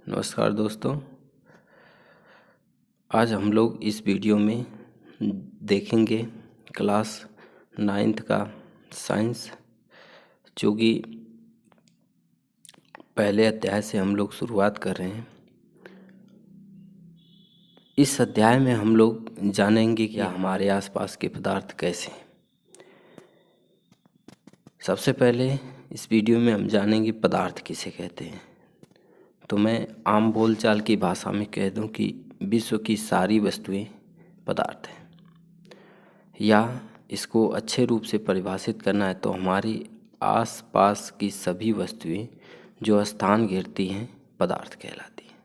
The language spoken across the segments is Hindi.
नमस्कार दोस्तों। आज हम लोग इस वीडियो में देखेंगे क्लास 9th का साइंस, जो कि पहले अध्याय से हम लोग शुरुआत कर रहे हैं। इस अध्याय में हम लोग जानेंगे कि हमारे आसपास के पदार्थ कैसे हैं। सबसे पहले इस वीडियो में हम जानेंगे पदार्थ किसे कहते हैं। तो मैं आम बोलचाल की भाषा में कह दूं कि विश्व की सारी वस्तुएं पदार्थ हैं, या इसको अच्छे रूप से परिभाषित करना है तो हमारी आसपास की सभी वस्तुएं जो स्थान घेरती हैं पदार्थ कहलाती हैं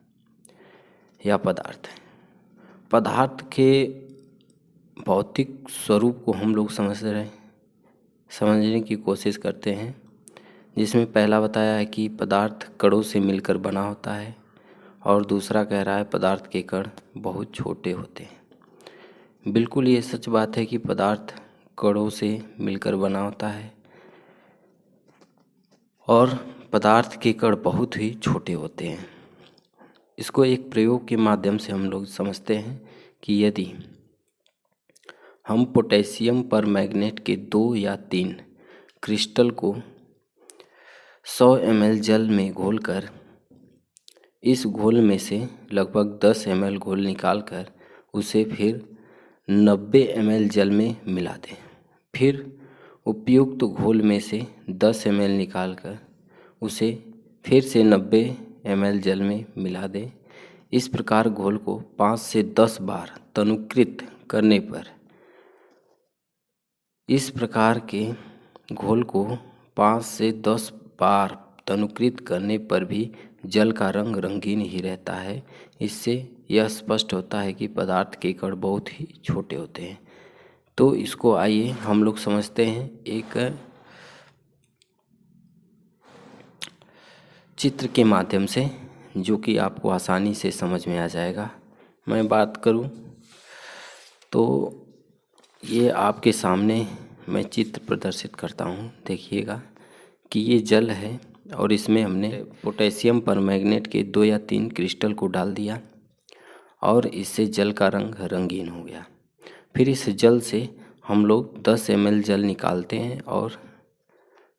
या पदार्थ हैं। पदार्थ के भौतिक स्वरूप को हम लोग समझने की कोशिश करते हैं, जिसमें पहला बताया है कि पदार्थ कणों से मिलकर बना होता है, और दूसरा कह रहा है पदार्थ के कण बहुत छोटे होते हैं। बिल्कुल ये सच बात है कि पदार्थ कणों से मिलकर बना होता है और पदार्थ के कण बहुत ही छोटे होते हैं। इसको एक प्रयोग के माध्यम से हम लोग समझते हैं कि यदि हम पोटेशियम परमैंगनेट के 2 या 3 क्रिस्टल को 100 ml जल में घोलकर इस घोल में से लगभग 10 ml घोल निकालकर उसे फिर 90 ml जल में मिला दें, फिर उपयुक्त घोल में से 10 ml निकालकर उसे फिर से 90 ml जल में मिला दें। इस प्रकार घोल को 5 से 10 बार तनुकृत करने पर इस प्रकार के घोल को 5 से 10 बार तनुकृत करने पर भी जल का रंग रंगीन ही रहता है। इससे यह स्पष्ट होता है कि पदार्थ के कण बहुत ही छोटे होते हैं। तो इसको आइए हम लोग समझते हैं एक चित्र के माध्यम से, जो कि आपको आसानी से समझ में आ जाएगा। मैं बात करूं तो ये आपके सामने मैं चित्र प्रदर्शित करता हूँ। देखिएगा कि ये जल है और इसमें हमने पोटेशियम परमैंगनेट के 2 या 3 क्रिस्टल को डाल दिया और इससे जल का रंग रंगीन हो गया। फिर इस जल से हम लोग 10 ml जल निकालते हैं और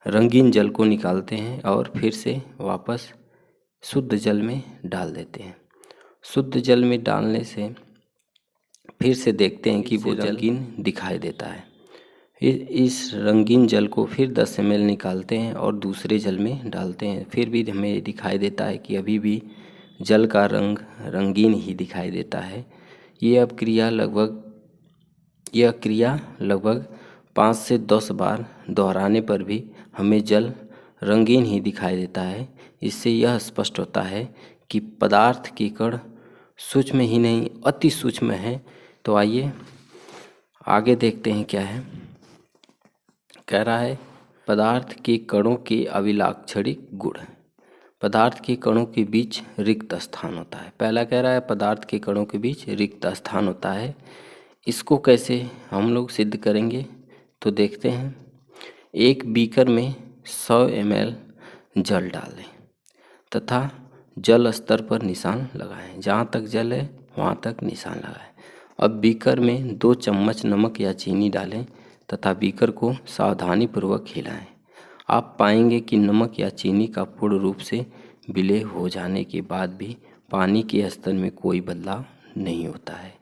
रंगीन जल को निकालते हैं और फिर से वापस शुद्ध जल में डाल देते हैं। शुद्ध जल में डालने से फिर से देखते हैं कि वो रंगीन दिखाई देता है। इस रंगीन जल को फिर 10 ml निकालते हैं और दूसरे जल में डालते हैं, फिर भी हमें दिखाई देता है कि अभी भी जल का रंग रंगीन ही दिखाई देता है। यह क्रिया लगभग 5 से 10 बार दोहराने पर भी हमें जल रंगीन ही दिखाई देता है। इससे यह स्पष्ट होता है कि पदार्थ के कण सूक्ष्म ही नहीं अति सूक्ष्म है। तो आइए आगे देखते हैं क्या है। कह रहा है पदार्थ के कणों के अभिलाक्षणिक गुण। पदार्थ के कणों के बीच रिक्त स्थान होता है। पहला कह रहा है पदार्थ के कणों के बीच रिक्त स्थान होता है। इसको कैसे हम लोग सिद्ध करेंगे तो देखते हैं। एक बीकर में 100 ml जल डालें तथा जल स्तर पर निशान लगाएं। जहाँ तक जल है वहाँ तक निशान लगाएं। अब बीकर में 2 चम्मच नमक या चीनी डालें तथा बीकर को सावधानीपूर्वक हिलाएं। आप पाएंगे कि नमक या चीनी का पूर्ण रूप से विलय हो जाने के बाद भी पानी के स्तर में कोई बदलाव नहीं होता है।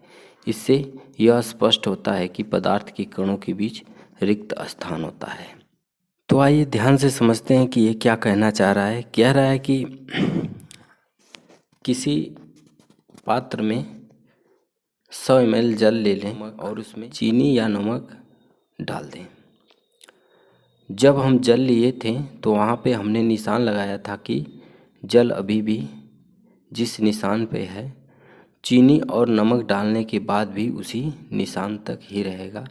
इससे यह स्पष्ट होता है कि पदार्थ के कणों के बीच रिक्त स्थान होता है। तो आइए ध्यान से समझते हैं कि ये क्या कहना चाह रहा है। कह रहा है कि किसी पात्र में 100 ml जल ले लें और उसमें चीनी या नमक डाल दें। जब हम जल लिए थे तो वहाँ पे हमने निशान लगाया था कि जल अभी भी जिस निशान पे है, चीनी और नमक डालने के बाद भी उसी निशान तक ही रहेगा,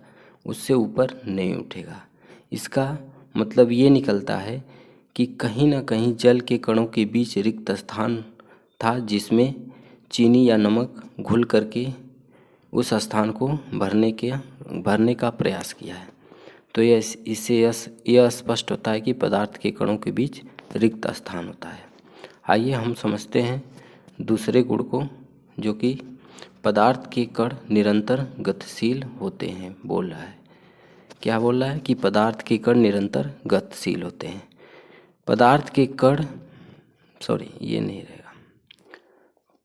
उससे ऊपर नहीं उठेगा। इसका मतलब ये निकलता है कि कहीं ना कहीं जल के कणों के बीच रिक्त स्थान था, जिसमें चीनी या नमक घुल करके उस स्थान को भरने का प्रयास किया है। तो इससे यह स्पष्ट होता है कि पदार्थ के कणों के बीच रिक्त स्थान होता है। आइए हम समझते हैं दूसरे गुण को, जो कि पदार्थ के कण निरंतर गतिशील होते हैं बोल रहा है। क्या बोल रहा है कि पदार्थ के कण निरंतर गतिशील होते हैं। पदार्थ के कण, सॉरी ये नहीं रहेगा,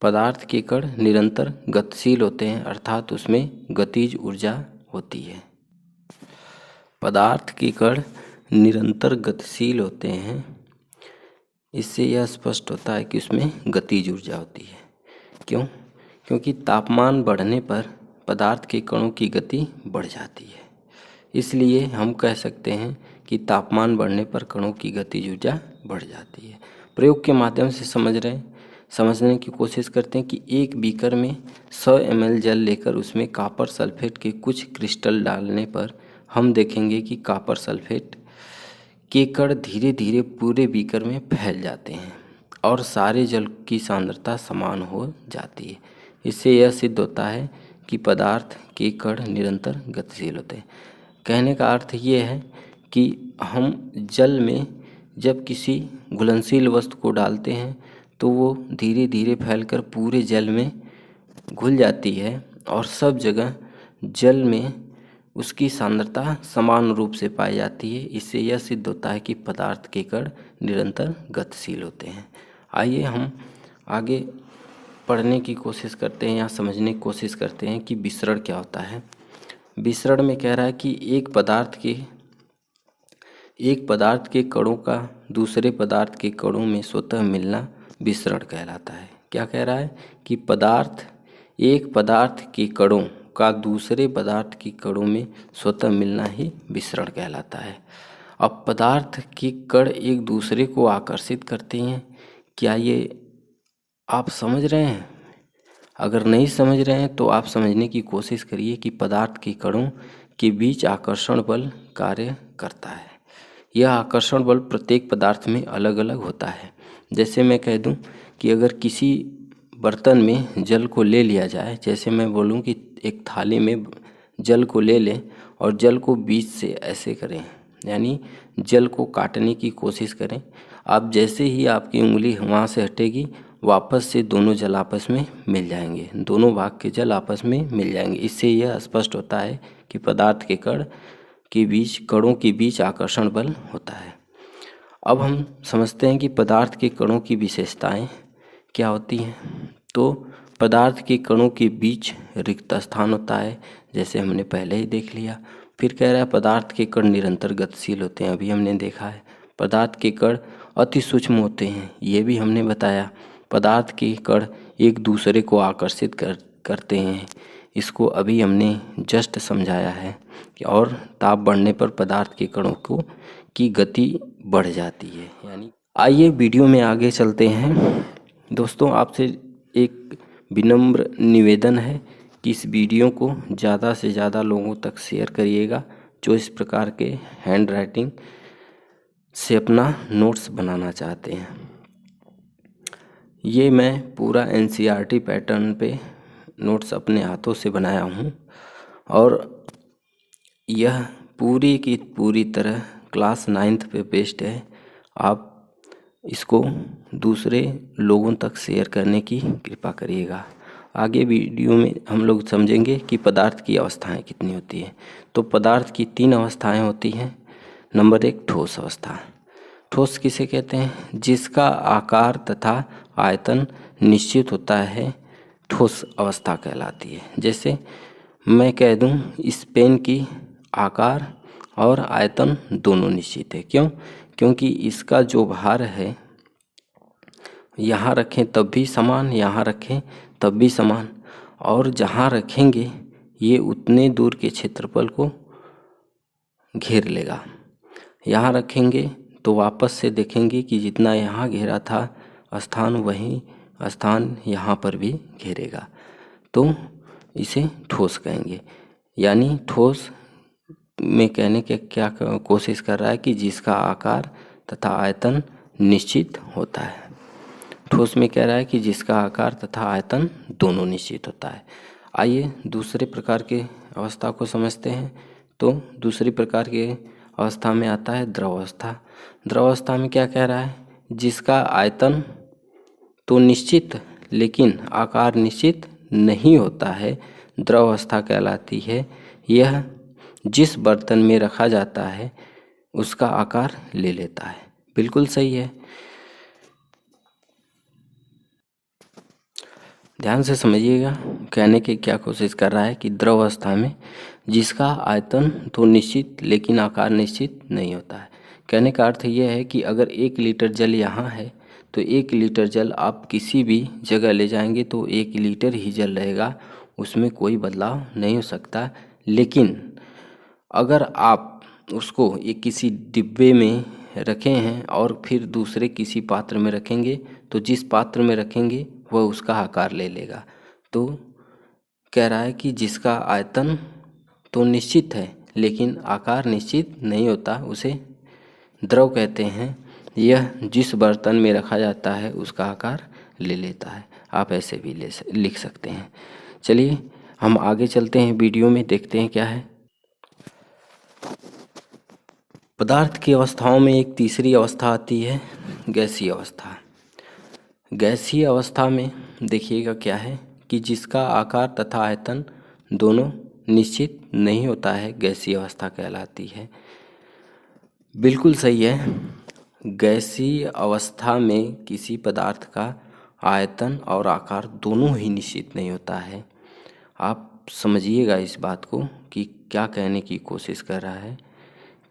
पदार्थ के कण निरंतर गतिशील होते हैं अर्थात उसमें गतिज ऊर्जा होती है। पदार्थ के कण निरंतर गतिशील होते हैं, इससे यह स्पष्ट होता है कि उसमें गतिज ऊर्जा होती है। क्यों? क्योंकि तापमान बढ़ने पर पदार्थ के कणों की गति बढ़ जाती है, इसलिए हम कह सकते हैं कि तापमान बढ़ने पर कणों की गतिज ऊर्जा बढ़ जाती है। प्रयोग के माध्यम से समझने की कोशिश करते हैं कि एक बीकर में 100 ml जल लेकर उसमें कॉपर सल्फेट के कुछ क्रिस्टल डालने पर हम देखेंगे कि कॉपर सल्फेट के कण धीरे धीरे पूरे बीकर में फैल जाते हैं और सारे जल की सांद्रता समान हो जाती है। इससे यह सिद्ध होता है कि पदार्थ के कण निरंतर गतिशील होते हैं। कहने का अर्थ ये है कि हम जल में जब किसी घुलनशील वस्तु को डालते हैं तो वो धीरे धीरे फैलकर पूरे जल में घुल जाती है और सब जगह जल में उसकी सांद्रता समान रूप से पाई जाती है। इससे यह सिद्ध होता है कि पदार्थ के कण निरंतर गतिशील होते हैं। आइए हम आगे पढ़ने की कोशिश करते हैं या समझने की कोशिश करते हैं कि विसरण क्या होता है। विसरण में कह रहा है कि एक पदार्थ के कणों का दूसरे पदार्थ के कणों में स्वतः मिलना विसरण कहलाता है। क्या कह रहा है कि एक पदार्थ के कणों का दूसरे पदार्थ के कणों में स्वतः मिलना ही विसरण कहलाता है। अब पदार्थ के कण एक दूसरे को आकर्षित करते हैं, क्या ये आप समझ रहे हैं? अगर नहीं समझ रहे हैं तो आप समझने की कोशिश करिए कि पदार्थ के कणों के बीच आकर्षण बल कार्य करता है। यह आकर्षण बल प्रत्येक पदार्थ में अलग अलग होता है। जैसे मैं कह दूं कि अगर किसी बर्तन में जल को ले लिया जाए, जैसे मैं बोलूं कि एक थाली में जल को ले लें और जल को बीच से ऐसे करें, यानी जल को काटने की कोशिश करें। आप जैसे ही आपकी उंगली वहाँ से हटेगी, वापस से दोनों जल आपस में मिल जाएंगे, दोनों भाग के जल आपस में मिल जाएंगे। इससे यह स्पष्ट होता है कि पदार्थ के कणों के बीच आकर्षण बल होता है। अब हम समझते हैं कि पदार्थ के कणों की विशेषताएं क्या होती हैं। तो पदार्थ के कणों के बीच रिक्त स्थान होता है, जैसे हमने पहले ही देख लिया। फिर कह रहा है पदार्थ के कण निरंतर गतिशील होते हैं, अभी हमने देखा है। पदार्थ के कण अति सूक्ष्म होते हैं, ये भी हमने बताया। पदार्थ के कण एक दूसरे को आकर्षित करते हैं, इसको अभी हमने जस्ट समझाया है। और ताप बढ़ने पर पदार्थ के कणों की गति बढ़ जाती है। यानी आइए वीडियो में आगे चलते हैं। दोस्तों, आपसे एक विनम्र निवेदन है कि इस वीडियो को ज़्यादा से ज़्यादा लोगों तक शेयर करिएगा जो इस प्रकार के हैंड राइटिंग से अपना नोट्स बनाना चाहते हैं। ये मैं पूरा NCERT पैटर्न पे नोट्स अपने हाथों से बनाया हूँ और यह पूरी की पूरी तरह क्लास 9th पे बेस्ड है। आप इसको दूसरे लोगों तक शेयर करने की कृपा करिएगा। आगे वीडियो में हम लोग समझेंगे कि पदार्थ की अवस्थाएं कितनी होती हैं। तो पदार्थ की 3 अवस्थाएं होती हैं। नंबर 1, ठोस अवस्था। ठोस किसे कहते हैं? जिसका आकार तथा आयतन निश्चित होता है, ठोस अवस्था कहलाती है। जैसे मैं कह दूं इस पेन की आकार और आयतन दोनों निश्चित है। क्यों? क्योंकि इसका जो भार है, यहाँ रखें तब भी समान, यहाँ रखें तब भी समान, और जहाँ रखेंगे ये उतने दूर के क्षेत्रफल को घेर लेगा। यहाँ रखेंगे तो वापस से देखेंगे कि जितना यहाँ घेरा था स्थान, वही स्थान यहाँ पर भी घेरेगा। तो इसे ठोस कहेंगे। यानी ठोस में कहने के क्या कोशिश कर रहा है कि जिसका आकार तथा आयतन निश्चित होता है। ठोस में कह रहा है कि जिसका आकार तथा आयतन दोनों निश्चित होता है। आइए दूसरे प्रकार के अवस्था को समझते हैं। तो दूसरी प्रकार के अवस्था में आता है द्रव अवस्था। द्रव अवस्था में क्या कह रहा है? जिसका आयतन तो निश्चित लेकिन आकार निश्चित नहीं होता है, द्रव अवस्था कहलाती है। यह जिस बर्तन में रखा जाता है उसका आकार ले लेता है। बिल्कुल सही है। ध्यान से समझिएगा, कहने की क्या कोशिश कर रहा है कि द्रव अवस्था में जिसका आयतन तो निश्चित लेकिन आकार निश्चित नहीं होता है। कहने का अर्थ यह है कि अगर 1 लीटर जल यहाँ है तो 1 लीटर जल आप किसी भी जगह ले जाएंगे तो 1 लीटर ही जल रहेगा, उसमें कोई बदलाव नहीं हो सकता। लेकिन अगर आप उसको एक किसी डिब्बे में रखे हैं और फिर दूसरे किसी पात्र में रखेंगे तो जिस पात्र में रखेंगे वह उसका आकार ले लेगा। तो कह रहा है कि जिसका आयतन तो निश्चित है लेकिन आकार निश्चित नहीं होता, उसे द्रव कहते हैं। यह जिस बर्तन में रखा जाता है उसका आकार ले लेता है। आप ऐसे भी लिख सकते हैं। चलिए हम आगे चलते हैं, वीडियो में देखते हैं क्या है। पदार्थ की अवस्थाओं में एक तीसरी अवस्था आती है, गैसीय अवस्था। गैसीय अवस्था में देखिएगा क्या है कि जिसका आकार तथा आयतन दोनों निश्चित नहीं होता है, गैसीय अवस्था कहलाती है। बिल्कुल सही है। गैसीय अवस्था में किसी पदार्थ का आयतन और आकार दोनों ही निश्चित नहीं होता है। आप समझिएगा इस बात को कि क्या कहने की कोशिश कर रहा है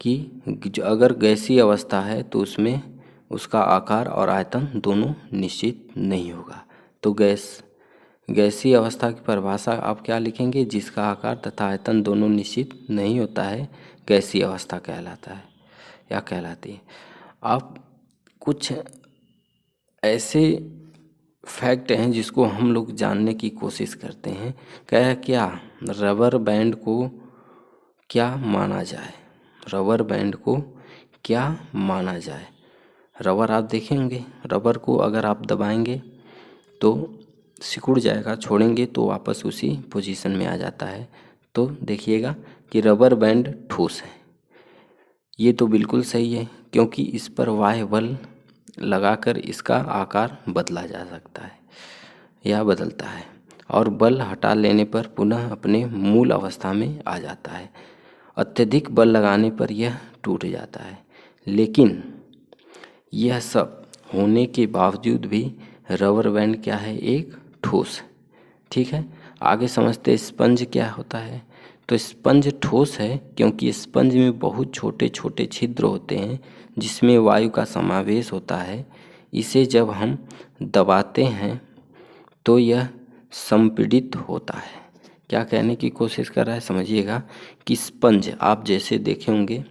कि अगर गैसीय अवस्था है तो उसमें उसका आकार और आयतन दोनों निश्चित नहीं होगा। तो गैसीय अवस्था की परिभाषा आप क्या लिखेंगे? जिसका आकार तथा आयतन दोनों निश्चित नहीं होता है, गैसीय अवस्था कहलाता है या कहलाती है। आप कुछ ऐसे फैक्ट हैं जिसको हम लोग जानने की कोशिश करते हैं। क्या रबर बैंड को क्या माना जाए? रबर बैंड को क्या माना जाए? रबर आप देखेंगे, रबर को अगर आप दबाएंगे तो सिकुड़ जाएगा, छोड़ेंगे तो वापस उसी पोजीशन में आ जाता है। तो देखिएगा कि रबर बैंड ठोस है। ये तो बिल्कुल सही है क्योंकि इस पर बाह्य बल लगाकर इसका आकार बदला जा सकता है या बदलता है और बल हटा लेने पर पुनः अपने मूल अवस्था में आ जाता है। अत्यधिक बल लगाने पर यह टूट जाता है। लेकिन यह सब होने के बावजूद भी रबर बैंड क्या है? एक ठोस है। ठीक है, आगे समझते स्पंज क्या होता है। तो स्पंज ठोस है क्योंकि स्पंज में बहुत छोटे छोटे छिद्र होते हैं जिसमें वायु का समावेश होता है। इसे जब हम दबाते हैं तो यह संपीड़ित होता है। क्या कहने की कोशिश कर रहा है? समझिएगा कि स्पंज आप जैसे देखे होंगे,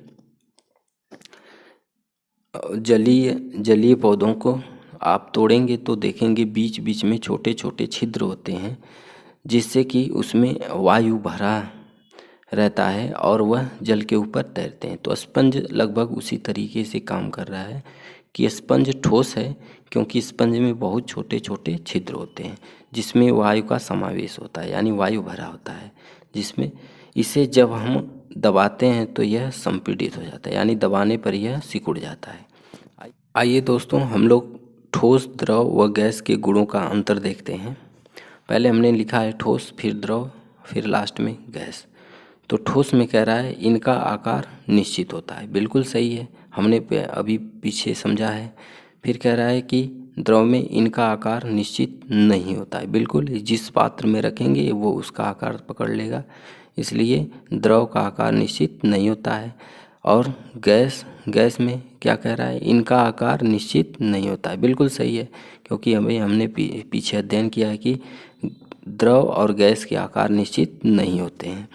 जलीय पौधों को आप तोड़ेंगे तो देखेंगे बीच बीच में छोटे छोटे छिद्र होते हैं जिससे कि उसमें वायु भरा रहता है और वह जल के ऊपर तैरते हैं। तो स्पंज लगभग उसी तरीके से काम कर रहा है कि स्पंज ठोस है क्योंकि स्पंज में बहुत छोटे छोटे छिद्र होते हैं जिसमें वायु का समावेश होता है, यानी वायु भरा होता है, जिसमें इसे जब हम दबाते हैं तो यह संपीड़ित हो जाता है, यानी दबाने पर यह सिकुड़ जाता है। आइए दोस्तों, हम लोग ठोस, द्रव व गैस के गुणों का अंतर देखते हैं। पहले हमने लिखा है ठोस, फिर द्रव, फिर लास्ट में गैस। तो ठोस में कह रहा है इनका आकार निश्चित होता है। बिल्कुल सही है, हमने अभी पीछे समझा है। फिर कह रहा है कि द्रव में इनका आकार निश्चित नहीं होता है। बिल्कुल, जिस पात्र में रखेंगे वो उसका आकार पकड़ लेगा, इसलिए द्रव का आकार निश्चित नहीं होता है। और गैस में क्या कह रहा है? इनका आकार निश्चित नहीं होता है। बिल्कुल सही है क्योंकि हमने पीछे अध्ययन किया है कि द्रव और गैस के आकार निश्चित नहीं होते हैं।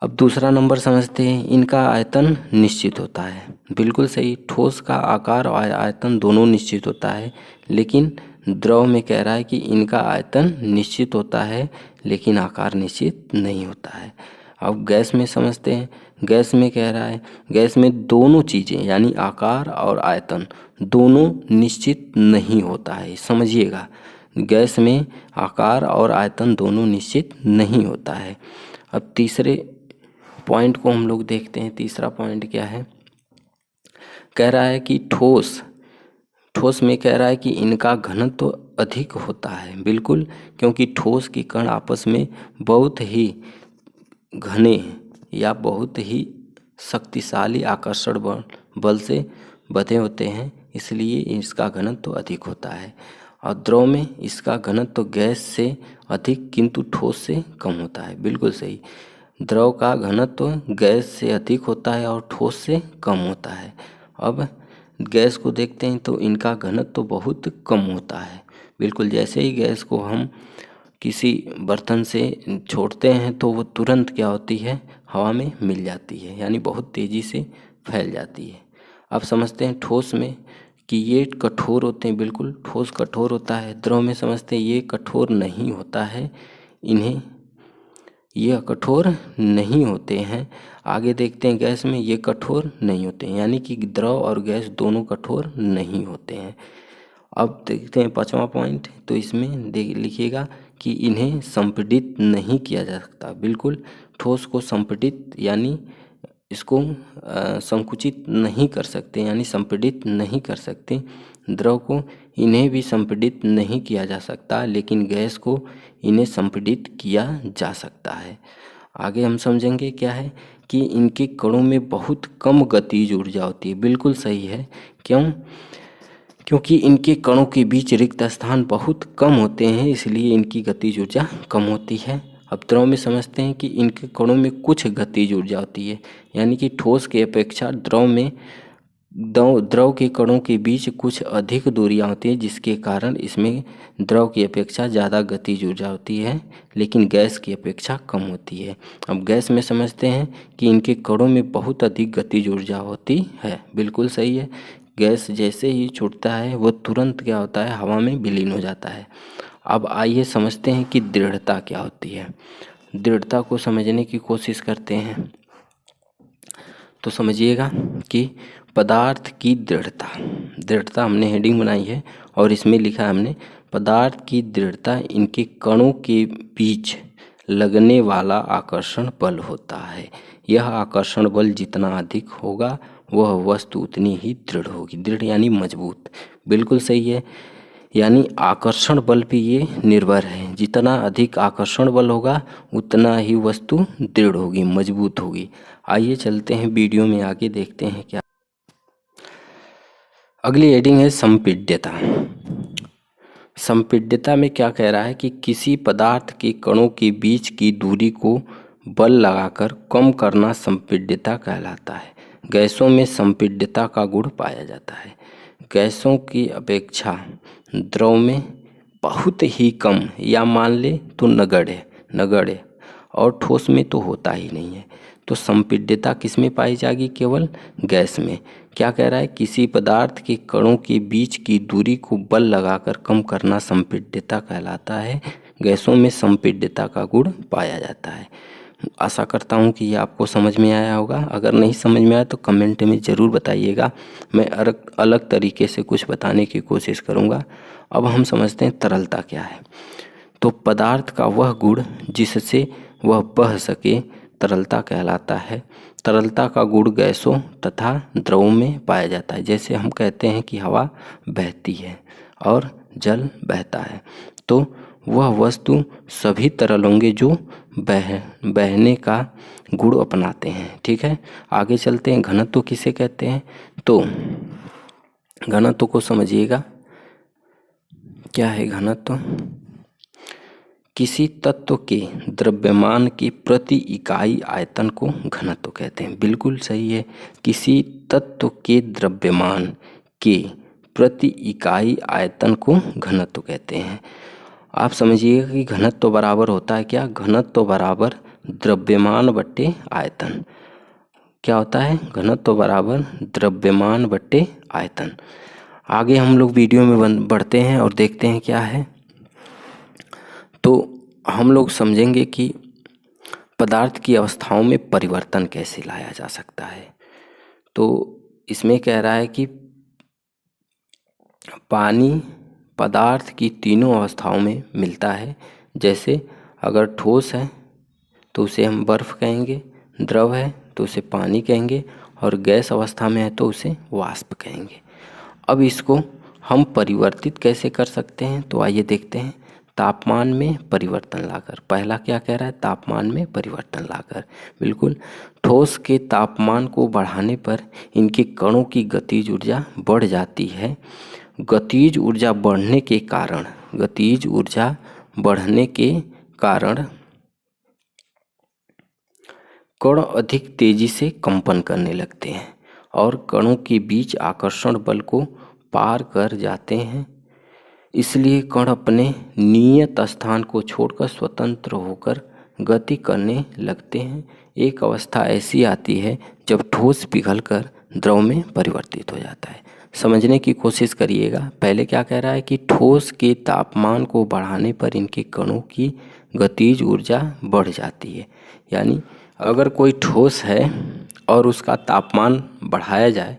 अब दूसरा नंबर समझते हैं, इनका आयतन निश्चित होता है। बिल्कुल सही, ठोस का आकार और आयतन दोनों निश्चित होता है, लेकिन द्रव में कह रहा है कि इनका आयतन निश्चित होता है लेकिन आकार निश्चित नहीं होता है। अब गैस में समझते हैं, गैस में कह रहा है गैस में दोनों चीज़ें यानी आकार और आयतन दोनों निश्चित नहीं होता है। समझिएगा, गैस में आकार और आयतन दोनों निश्चित नहीं होता है। अब तीसरे पॉइंट को हम लोग देखते हैं। तीसरा पॉइंट क्या है? कह रहा है कि ठोस में कह रहा है कि इनका घनत्व अधिक होता है, बिल्कुल, क्योंकि ठोस के कण आपस में बहुत ही घने या बहुत ही शक्तिशाली आकर्षण बल से बंधे होते हैं, इसलिए इसका घनत्व तो अधिक होता है। और द्रव में इसका घनत्व तो गैस से अधिक किंतु ठोस से कम होता है, बिल्कुल सही। द्रव का घनत्व तो गैस से अधिक होता है और ठोस से कम होता है। अब गैस को देखते हैं तो इनका घनत्व तो बहुत कम होता है, बिल्कुल। जैसे ही गैस को हम किसी बर्तन से छोड़ते हैं तो वो तुरंत क्या होती है, हवा में मिल जाती है, यानी बहुत तेज़ी से फैल जाती है। अब समझते हैं ठोस में कि ये कठोर होते हैं, बिल्कुल ठोस कठोर होता है। द्रव में समझते हैं ये कठोर नहीं होता है, इन्हें ये कठोर नहीं होते हैं। आगे देखते हैं गैस में ये कठोर नहीं होते हैं, यानी कि द्रव और गैस दोनों कठोर नहीं होते हैं। अब देखते हैं 5वां पॉइंट, तो इसमें लिखिएगा कि इन्हें संपीड़ित नहीं किया जा सकता, बिल्कुल। ठोस को संपीड़ित यानी इसको संकुचित नहीं कर सकते, यानी संपीड़ित नहीं कर सकते। द्रव को इन्हें भी संपीड़ित नहीं किया जा सकता, लेकिन गैस को इन्हें संपीड़ित किया जा सकता है। आगे हम समझेंगे क्या है कि इनके कणों में बहुत कम गतिज ऊर्जा होती है, बिल्कुल सही है। क्यों? क्योंकि इनके कणों के बीच रिक्त स्थान बहुत कम होते हैं, इसलिए इनकी गतिज ऊर्जा कम होती है। अब द्रव में समझते हैं कि इनके कणों में कुछ गतिज ऊर्जा होती है, यानी कि ठोस की अपेक्षा द्रव में द्रव के कणों के बीच कुछ अधिक दूरियां होती है, जिसके कारण इसमें द्रव की अपेक्षा ज़्यादा गतिज ऊर्जा होती है, लेकिन गैस की अपेक्षा कम होती है। अब गैस में समझते हैं कि इनके कणों में बहुत अधिक गतिज ऊर्जा होती है, बिल्कुल सही है। गैस जैसे ही छूटता है वो तुरंत क्या होता है, हवा में विलीन हो जाता है। अब आइए समझते हैं कि दृढ़ता क्या होती है। दृढ़ता को समझने की कोशिश करते हैं, तो समझिएगा कि पदार्थ की दृढ़ता, दृढ़ता हमने हेडिंग बनाई है और इसमें लिखा है हमने पदार्थ की दृढ़ता इनके कणों के बीच लगने वाला आकर्षण बल होता है। यह आकर्षण बल जितना अधिक होगा वह वस्तु उतनी ही दृढ़ होगी। दृढ़ यानी मजबूत, बिल्कुल सही है। यानी आकर्षण बल पे ये निर्भर है, जितना अधिक आकर्षण बल होगा उतना ही वस्तु दृढ़ होगी, मजबूत होगी। आइए चलते हैं वीडियो में आगे, देखते हैं क्या। अगली हेडिंग है संपीड्यता। संपीड्यता में क्या कह रहा है कि किसी पदार्थ के कणों के बीच की दूरी को बल लगाकर कम करना संपीड्यता कहलाता है। गैसों में संपीड्यता का गुण पाया जाता है। गैसों की अपेक्षा द्रव में बहुत ही कम या मान ले तो नगण्य और ठोस में तो होता ही नहीं है। तो संपीड्यता किस में पाई जाएगी? केवल गैस में। क्या कह रहा है? किसी पदार्थ के कणों के बीच की दूरी को बल लगाकर कम करना संपीड्यता कहलाता है। गैसों में संपीड्यता का गुण पाया जाता है। आशा करता हूँ कि ये आपको समझ में आया होगा। अगर नहीं समझ में आया तो कमेंट में ज़रूर बताइएगा, मैं अलग तरीके से कुछ बताने की कोशिश करूँगा। अब हम समझते हैं तरलता क्या है। तो पदार्थ का वह गुण जिससे वह बह सके तरलता कहलाता है। तरलता का गुण गैसों तथा द्रवों में पाया जाता है। जैसे हम कहते हैं कि हवा बहती है और जल बहता है, तो वह वस्तु सभी तरल होंगे जो बहने का गुण अपनाते हैं। ठीक है, आगे चलते हैं। घनत्व किसे कहते हैं? तो घनत्व को समझिएगा, क्या है घनत्व? किसी तत्व के द्रव्यमान के प्रति इकाई आयतन को घनत्व कहते हैं। बिल्कुल सही है, किसी तत्व के द्रव्यमान के प्रति इकाई आयतन को घनत्व कहते हैं। आप समझिएगा कि घनत्व बराबर होता है क्या? घनत्व बराबर द्रव्यमान बट्टे आयतन। क्या होता है? घनत्व बराबर द्रव्यमान बट्टे आयतन। आगे हम लोग वीडियो में बढ़ते हैं और देखते हैं क्या है। तो हम लोग समझेंगे कि पदार्थ की अवस्थाओं में परिवर्तन कैसे लाया जा सकता है। तो इसमें कह रहा है कि पानी पदार्थ की तीनों अवस्थाओं में मिलता है। जैसे अगर ठोस है तो उसे हम बर्फ़ कहेंगे, द्रव है तो उसे पानी कहेंगे और गैस अवस्था में है तो उसे वाष्प कहेंगे। अब इसको हम परिवर्तित कैसे कर सकते हैं, तो आइए देखते हैं। तापमान में परिवर्तन लाकर, पहला क्या कह रहा है, तापमान में परिवर्तन लाकर। बिल्कुल, ठोस के तापमान को बढ़ाने पर इनके कणों की गतिज ऊर्जा बढ़ जाती है। गतिज ऊर्जा बढ़ने के कारण, गतिज ऊर्जा बढ़ने के कारण कण अधिक तेजी से कंपन करने लगते हैं और कणों के बीच आकर्षण बल को पार कर जाते हैं। इसलिए कण अपने नियत स्थान को छोड़कर स्वतंत्र होकर गति करने लगते हैं। एक अवस्था ऐसी आती है जब ठोस पिघलकर द्रव में परिवर्तित हो जाता है। समझने की कोशिश करिएगा। पहले क्या कह रहा है कि ठोस के तापमान को बढ़ाने पर इनके कणों की गतिज ऊर्जा बढ़ जाती है। यानी अगर कोई ठोस है और उसका तापमान बढ़ाया जाए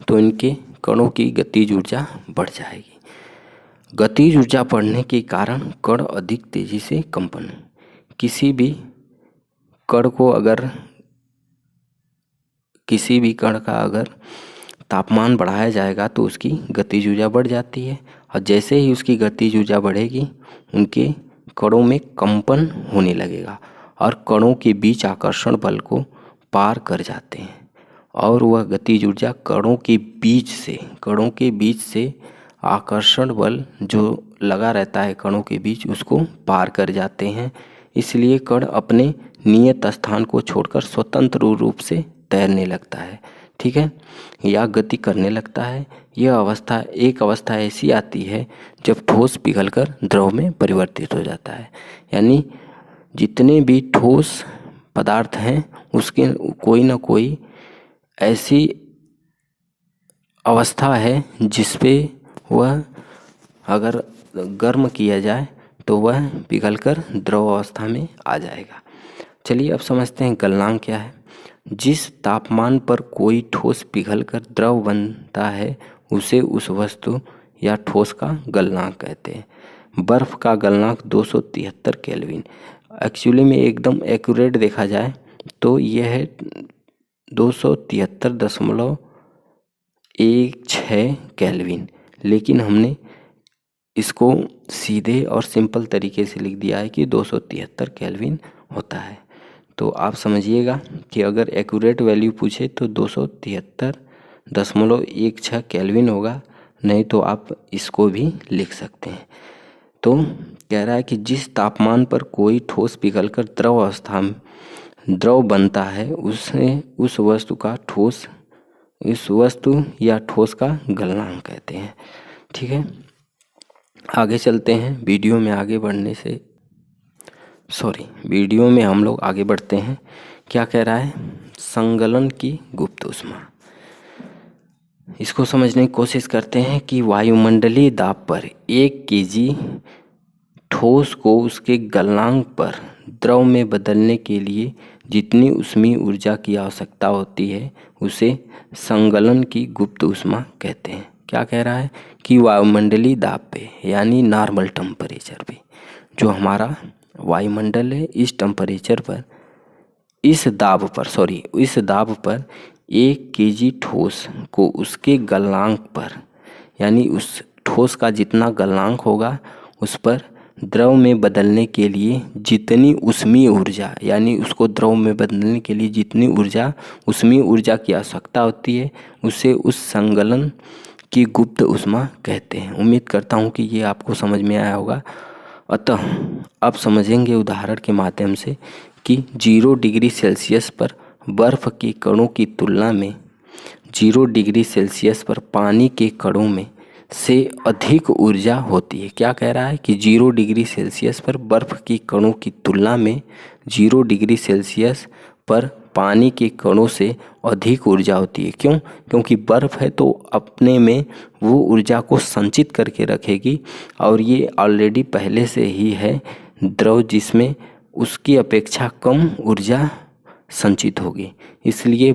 तो इनके कणों की गतिज ऊर्जा बढ़ जाएगी। गतिज ऊर्जा बढ़ने के कारण कण अधिक तेजी से कंपन, किसी भी कण का अगर तापमान बढ़ाया जाएगा तो उसकी गतिज ऊर्जा बढ़ जाती है और जैसे ही उसकी गतिज ऊर्जा बढ़ेगी उनके कणों में कंपन होने लगेगा और कणों के बीच आकर्षण बल को पार कर जाते हैं और वह गतिज ऊर्जा कणों के बीच से आकर्षण बल जो लगा रहता है कणों के बीच, उसको पार कर जाते हैं। इसलिए कण अपने नियत स्थान को छोड़कर स्वतंत्र रूप से तैरने लगता है, ठीक है, या गति करने लगता है। एक अवस्था ऐसी आती है जब ठोस पिघलकर द्रव में परिवर्तित हो जाता है। यानी जितने भी ठोस पदार्थ हैं उसके कोई ना कोई ऐसी अवस्था है जिसपे वह अगर गर्म किया जाए तो वह पिघलकर द्रव अवस्था में आ जाएगा। चलिए अब समझते हैं गलनांक क्या है। जिस तापमान पर कोई ठोस पिघलकर द्रव बनता है उसे उस वस्तु या ठोस का गलनांक कहते हैं। बर्फ का गलनांक 273 केल्विन। एक्चुअली में एकदम एक्यूरेट देखा जाए तो यह है 273.16 केल्विन, लेकिन हमने इसको सीधे और सिंपल तरीके से लिख दिया है कि 273 केल्विन होता है। तो आप समझिएगा कि अगर एक्यूरेट वैल्यू पूछे तो 273.16 केल्विन होगा, नहीं तो आप इसको भी लिख सकते हैं। तो कह रहा है कि जिस तापमान पर कोई ठोस पिघलकर द्रव बनता है उसे उस वस्तु या ठोस का गलनांक कहते हैं, ठीक है। आगे चलते हैं। वीडियो में हम लोग आगे बढ़ते हैं। क्या कह रहा है, संगलन की गुप्त ऊष्मा। इसको समझने की कोशिश करते हैं कि वायुमंडलीय दाब पर 1 kg ठोस को उसके गलनांक पर द्रव में बदलने के लिए जितनी ऊष्मीय ऊर्जा की आवश्यकता होती है उसे संगलन की गुप्त ऊष्मा कहते हैं। क्या कह रहा है कि वायुमंडलीय दाब पे, यानी नॉर्मल टेम्परेचर पे, जो हमारा वायुमंडल है, इस टेम्परेचर पर, इस दाब पर 1 kg ठोस को उसके गलनांक पर, यानी उस ठोस का जितना गलनांक होगा उस पर द्रव में बदलने के लिए जितनी ऊष्मीय ऊर्जा, यानी उसको द्रव में बदलने के लिए जितनी ऊष्मीय ऊर्जा की आवश्यकता होती है उसे उस संगलन की गुप्त ऊष्मा कहते हैं। उम्मीद करता हूँ कि ये आपको समझ में आया होगा। अतः अब समझेंगे उदाहरण के माध्यम से कि 0 डिग्री सेल्सियस पर बर्फ के कणों की तुलना में 0 डिग्री सेल्सियस पर पानी के कणों में से अधिक ऊर्जा होती है। क्या कह रहा है कि 0 डिग्री सेल्सियस पर बर्फ की कणों की तुलना में 0 डिग्री सेल्सियस पर पानी के कणों से अधिक ऊर्जा होती है। क्यों? क्योंकि बर्फ है तो अपने में वो ऊर्जा को संचित करके रखेगी और ये ऑलरेडी पहले से ही है द्रव जिसमें उसकी अपेक्षा कम ऊर्जा संचित होगी। इसलिए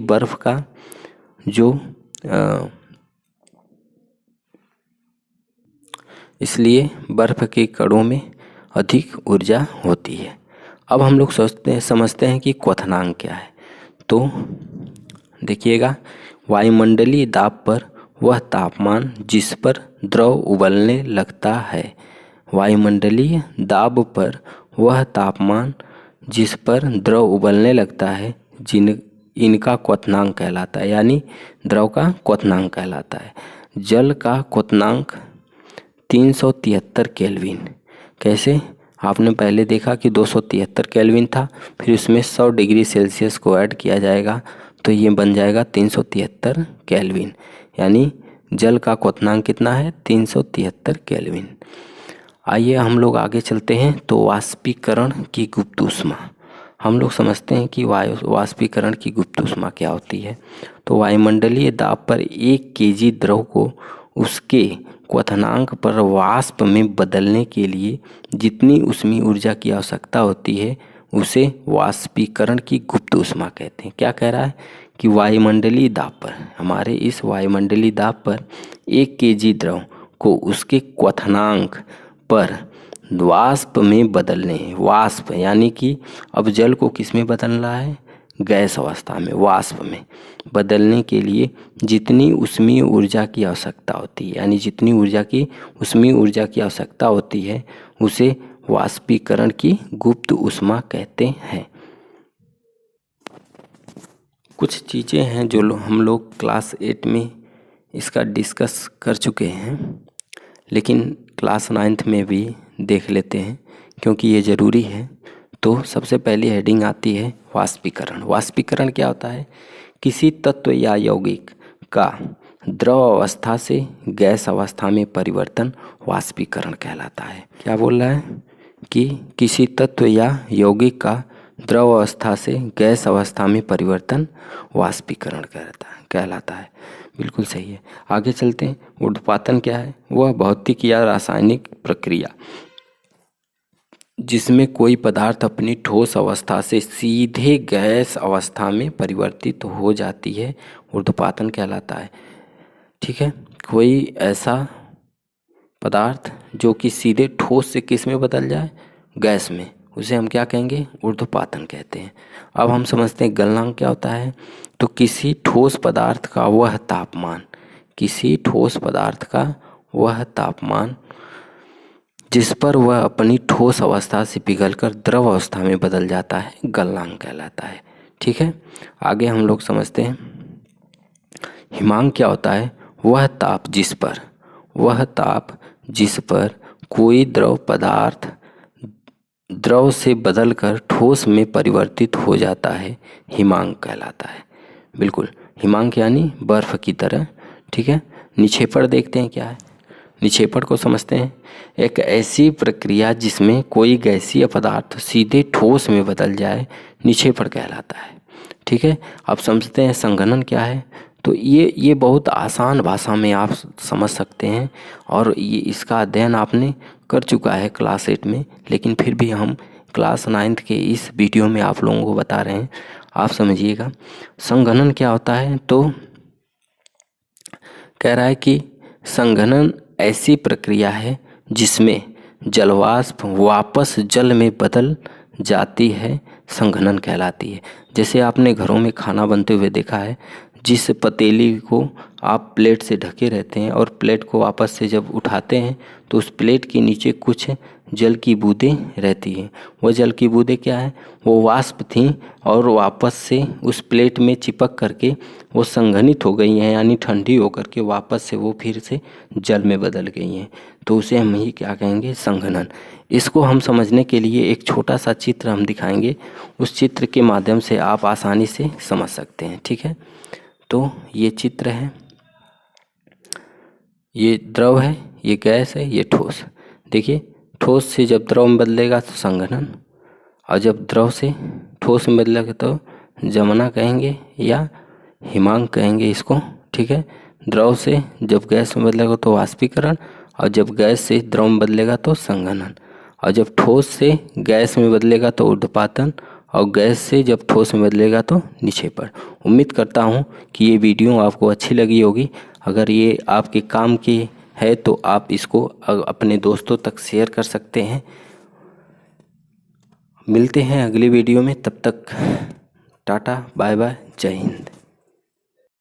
बर्फ के कणों में अधिक ऊर्जा होती है। अब हम लोग समझते हैं कि क्वथनांक क्या है। तो देखिएगा, वायुमंडलीय दाब पर वह तापमान जिस पर द्रव उबलने लगता है। वायुमंडलीय दाब पर वह तापमान जिस पर द्रव उबलने लगता है इनका क्वथनांक कहलाता है, यानी द्रव का क्वथनांक कहलाता है। जल का क्वथनांक 373 केल्विन। कैसे? आपने पहले देखा कि 273 केल्विन था, फिर उसमें 100 डिग्री सेल्सियस को ऐड किया जाएगा तो ये बन जाएगा 373 केल्विन, यानी जल का क्वथनांक कितना है? 373 केल्विन। आइए हम लोग आगे चलते हैं। तो वाष्पीकरण की गुप्त ऊष्मा, हम लोग समझते हैं कि वाष्पीकरण की गुप्त ऊष्मा क्या होती है। तो वायुमंडलीय दाब पर 1 केजी द्रव को उसके क्वथनांक पर वाष्प में बदलने के लिए जितनी ऊष्मीय ऊर्जा की आवश्यकता होती है उसे वाष्पीकरण की गुप्त ऊष्मा कहते हैं। क्या कह रहा है कि वायुमंडलीय दाब पर, हमारे इस वायुमंडलीय दाब पर 1 केजी द्रव को उसके क्वथनांक पर वाष्प में बदलने, वाष्प यानी कि अब जल को किस में बदलना है? गैस अवस्था में, वाष्प में बदलने के लिए जितनी ऊष्मीय ऊर्जा की आवश्यकता होती है, यानी जितनी ऊष्मीय ऊर्जा की आवश्यकता होती है उसे वाष्पीकरण की गुप्त ऊष्मा कहते हैं। कुछ चीज़ें हैं जो हम लोग क्लास 8 में इसका डिस्कस कर चुके हैं, लेकिन क्लास 9th में भी देख लेते हैं क्योंकि ये ज़रूरी है। तो सबसे पहली हेडिंग आती है वाष्पीकरण। वाष्पीकरण क्या होता है? किसी तत्व या यौगिक का द्रव अवस्था से गैस अवस्था में परिवर्तन वाष्पीकरण कहलाता है। क्या बोल रहा है कि किसी तत्व या यौगिक का द्रव अवस्था से गैस अवस्था में परिवर्तन वाष्पीकरण कहलाता है। बिल्कुल सही है। आगे चलते हैं। ऊर्ध्वपातन क्या है? वह भौतिक या रासायनिक प्रक्रिया जिसमें कोई पदार्थ अपनी ठोस अवस्था से सीधे गैस अवस्था में परिवर्तित हो जाती है, ऊर्ध्वपातन कहलाता है। ठीक है, कोई ऐसा पदार्थ जो कि सीधे ठोस से किस में बदल जाए? गैस में, उसे हम क्या कहेंगे? ऊर्ध्वपातन कहते हैं। अब हम समझते हैं गलनांक क्या होता है। तो किसी ठोस पदार्थ का वह तापमान, किसी ठोस पदार्थ का वह तापमान जिस पर वह अपनी ठोस अवस्था से पिघलकर द्रव अवस्था में बदल जाता है, गलनांक कहलाता है। ठीक है, आगे हम लोग समझते हैं हिमांक क्या होता है। वह ताप जिस पर कोई द्रव पदार्थ द्रव से बदलकर ठोस में परिवर्तित हो जाता है, हिमांक कहलाता है। बिल्कुल, हिमांक यानी बर्फ की तरह। ठीक है, निक्षेपण देखते हैं क्या है। निक्षेपण को समझते हैं, एक ऐसी प्रक्रिया जिसमें कोई गैसीय पदार्थ सीधे ठोस में बदल जाए, निक्षेपण कहलाता है। ठीक है, अब समझते हैं संघनन क्या है। तो ये बहुत आसान भाषा में आप समझ सकते हैं और ये इसका अध्ययन आपने कर चुका है क्लास 8 में, लेकिन फिर भी हम क्लास 9th के इस वीडियो में आप लोगों को बता रहे हैं, आप समझिएगा। संघनन क्या होता है? तो कह रहा है कि संघनन ऐसी प्रक्रिया है जिसमें जलवाष्प वापस जल में बदल जाती है, संघनन कहलाती है। जैसे आपने घरों में खाना बनते हुए देखा है, जिस पतीली को आप प्लेट से ढके रहते हैं और प्लेट को वापस से जब उठाते हैं तो उस प्लेट के नीचे कुछ जल की बूंदें रहती हैं। वो जल की बूंदें क्या है? वो वाष्प थीं और वापस से उस प्लेट में चिपक करके वो संघनित हो गई हैं, यानी ठंडी होकर के वापस से वो फिर से जल में बदल गई हैं। तो उसे हम ही क्या कहेंगे? संघनन। इसको हम समझने के लिए एक छोटा सा चित्र हम दिखाएंगे, उस चित्र के माध्यम से आप आसानी से समझ सकते हैं। ठीक है, तो ये चित्र है, ये द्रव है, ये गैस है, ये ठोस। देखिए, ठोस से जब द्रव में बदलेगा तो संघनन, और जब द्रव से ठोस में बदलेगा तो जमना कहेंगे या हिमांक कहेंगे इसको। ठीक है, द्रव से जब गैस में बदलेगा तो वाष्पीकरण, और जब गैस से द्रव में बदलेगा तो संघनन, और जब ठोस से गैस में बदलेगा तो ऊर्ध्वपातन, और गैस से जब ठोस में बदलेगा तो निक्षेपण। उम्मीद करता हूँ कि ये वीडियो आपको अच्छी लगी होगी। अगर ये आपके काम की है तो आप इसको अपने दोस्तों तक शेयर कर सकते हैं। मिलते हैं अगली वीडियो में, तब तक टाटा बाय बाय, जय हिंद।